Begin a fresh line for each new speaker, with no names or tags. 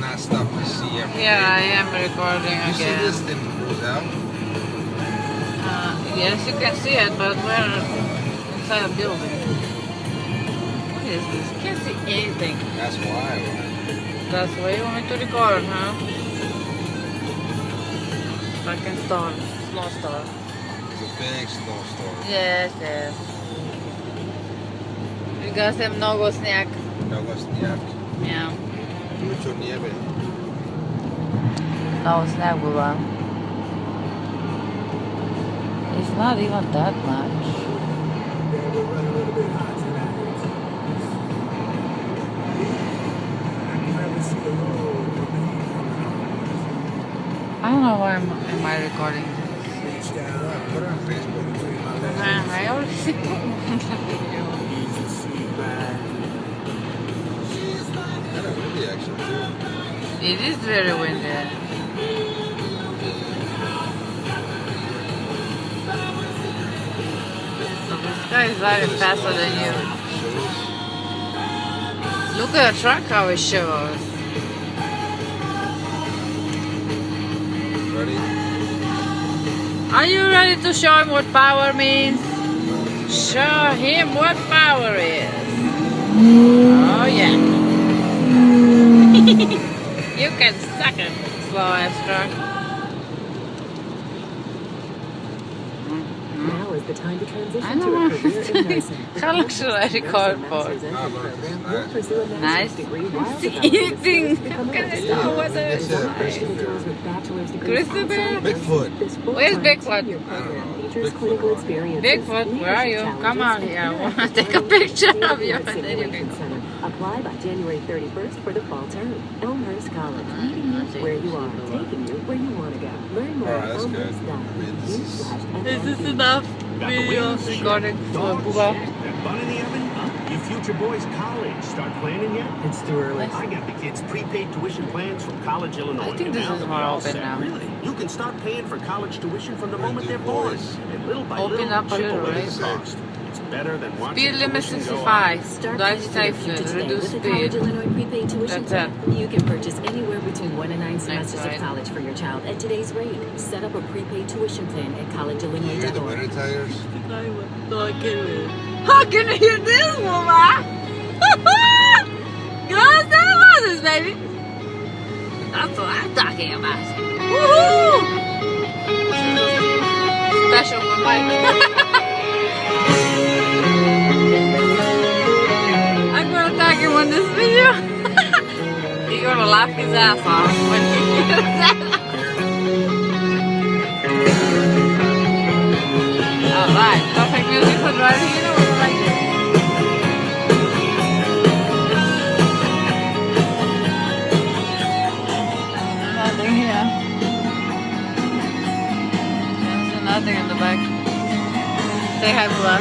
not stuff you see every day.
Yeah, I am recording
You see
again.
this thing goes out?
Yes, you can see it, but we're inside a building. What is this? Can't see anything.
That's why.
That's why you want me to record, huh? Fucking storm. Snowstorm.
It's a big snowstorm.
Yes, yes. We got some mnogo snijak.
Mnogo snijak.
Yeah.
Mucho nieve.
No snijak было. It's not even that much. I don't know why am I recording this.
Put it on Facebook.
I already put one video.
Kind of windy actually too.
It is very windy. So this guy is driving faster than you. Look at the truck how it shows.
Ready?
Are you ready to show him what power means? Show him what power is. Oh yeah. You can suck it, slow ass truck.
Now is the time to
I
transition
don't
to a
know.
career in nursing.
How long should I record for?
You'll pursue a
Nice.
master's degree while
See
developing
anything.
skills to become a
Can I
nurse.
know what it is?
Enroll fresh individuals with bachelor's degrees
Christopher?
outside of
Bigfoot.
nursing. This full-time
Where's Bigfoot?
two-year program
I don't know.
features
Bigfoot.
clinical experiences,
Bigfoot, where are you?
leadership
Come on
challenges,
here. I
and
want to
interactive
take a
learning.
picture of you
State-of-the-art
and then you can
simulation center. Apply by January 31st for the fall term. Elmhurst College, meeting you where you are, taking you where you want to go. Learn more
Alright,
at
that's good.
elmhurst.edu/FLP.
Is this enough video recording for Buba?
That bun in the oven? You future boys college. Start planning yet?
It's too early.
I got the kids' prepaid tuition plans from College, Illinois.
I think
And
this
now
is
that
more
we're all
open
set,
now.
Really, you can start paying for college tuition from the moment
do
they're born.
boys.
And little by
Open
little,
up a
chip
little,
away
right?
the cost. It's better than watching
Speed limit
tuition go
65.
up.
Start
Drive
planning for the
safely.
future today
Reduce
with the
speed.
College Illinois prepaid tuition
That's
plan. You can purchase anywhere between 1 and 9 semesters
right.
of college for your child at today's rate. Set up a prepaid tuition plan at
You hear the
collegeillinois.org.
winter tires?
How can you hear this, Mama? Girls, that was this, baby. That's what I'm talking about. Woohoo! Special for Mike. I'm gonna tag him on this video. He's gonna laugh his ass off when he hears that. Alright, perfect music for driving, you know what I like. Nothing here. There's nothing in the back. Say hi, Bula.